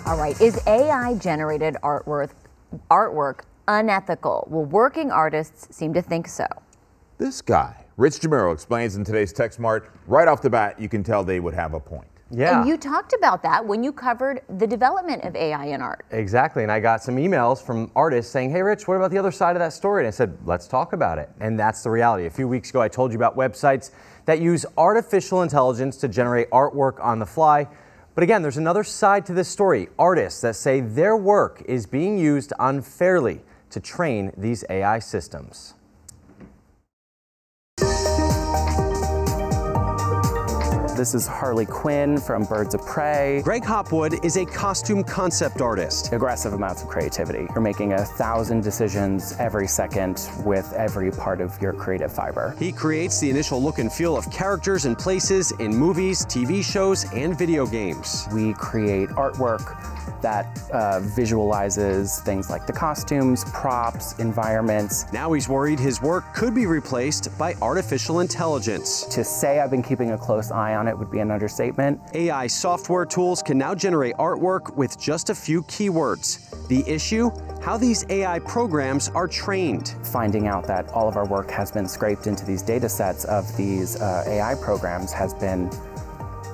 All right, is AI-generated artwork unethical? Well, working artists seem to think so. This guy, Rich Jamiro, explains in today's TechSmart. Right off the bat, you can tell they would have a point. Yeah. And you talked about that when you covered the development of AI in art. Exactly, and I got some emails from artists saying, hey Rich, what about the other side of that story? And I said, let's talk about it. And that's the reality. A few weeks ago, I told you about websites that use artificial intelligence to generate artwork on the fly. But again, there's another side to this story. Artists that say their work is being used unfairly to train these AI systems. This is Harley Quinn from Birds of Prey. Greg Hopwood is a costume concept artist. Aggressive amounts of creativity. You're making 1,000 decisions every second with every part of your creative fiber. He creates the initial look and feel of characters and places in movies, TV shows, and video games. We create artwork that visualizes things like the costumes, props, environments. Now he's worried his work could be replaced by artificial intelligence. To say I've been keeping a close eye on it would be an understatement. AI software tools can now generate artwork with just a few keywords. The issue? How these AI programs are trained. Finding out that all of our work has been scraped into these data sets of these AI programs has been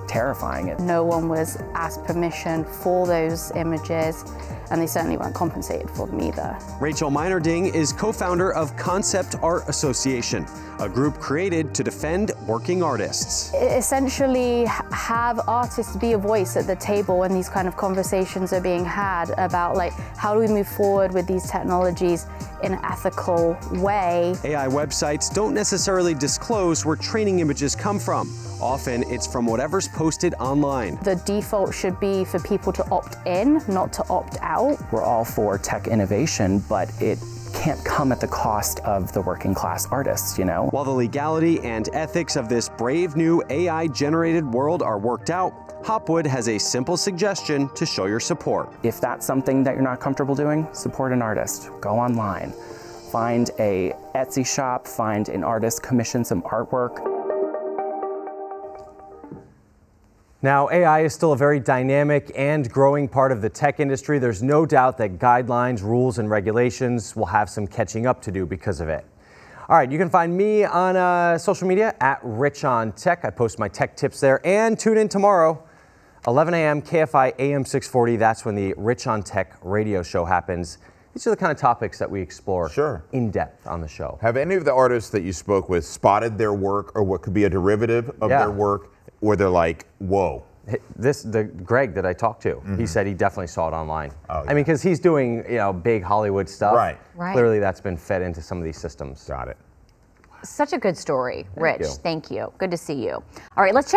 terrifying. No one was asked permission for those images, and they certainly weren't compensated for them either. Rachel Meinerding is co-founder of Concept Art Association, a group created to defend working artists. Essentially, have artists be a voice at the table when these kind of conversations are being had about, like, how do we move forward with these technologies in an ethical way. AI websites don't necessarily disclose where training images come from. Often it's from whatever's posted online. The default should be for people to opt in, not to opt out. We're all for tech innovation, but it can't come at the cost of the working class artists, you know? While the legality and ethics of this brave new AI-generated world are worked out, Hopwood has a simple suggestion to show your support. If that's something that you're not comfortable doing, support an artist. Go online. Find a Etsy shop, find an artist, commission some artwork. Now, AI is still a very dynamic and growing part of the tech industry. There's no doubt that guidelines, rules, and regulations will have some catching up to do because of it. All right, you can find me on social media at RichOnTech. I post my tech tips there. And tune in tomorrow, 11 a.m. KFI AM 640. That's when the Rich on Tech radio show happens. These are the kind of topics that we explore in depth on the show. Have any of the artists that you spoke with spotted their work or what could be a derivative of their work where they're like, whoa? The Greg that I talked to, he said he definitely saw it online. Oh, yeah. I mean, because he's doing big Hollywood stuff. Right. Clearly that's been fed into some of these systems. Got it. Such a good story, Rich. you. Thank you. Good to see you. All right, let's check